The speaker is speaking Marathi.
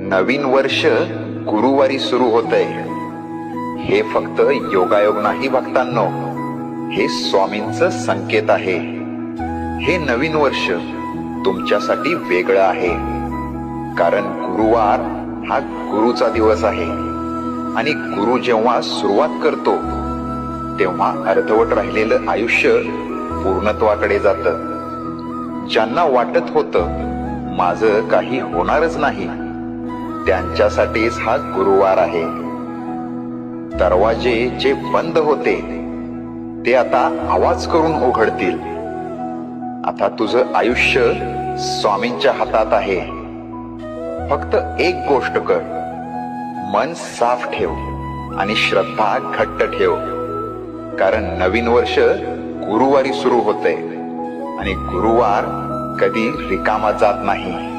नवीन वर्ष गुरुवारी सुरू होतंय. हे फक्त योगायोग नाही भक्तांनो, हे स्वामींचं संकेत आहे. हे नवीन वर्ष तुमच्यासाठी वेगळं आहे, कारण गुरुवार हा गुरुचा दिवस आहे. आणि गुरु जेव्हा सुरुवात करतो तेव्हा अर्धवट राहिलेलं आयुष्य पूर्णत्वाकडे जातं. ज्यांना वाटत होतं माझं काही होणारच नाही, त्यांच्यासाठीच हा गुरुवार आहे. दरवाजे जे बंद होते ते आता आवाज करून उघडतील. आता तुझं आयुष्य स्वामींच्या हातात आहे. फक्त एक गोष्ट कर, मन साफ ठेव आणि श्रद्धा घट्ट ठेव, कारण नवीन वर्ष गुरुवारी सुरू होतंय आणि गुरुवार कधी रिकामा जात नाही.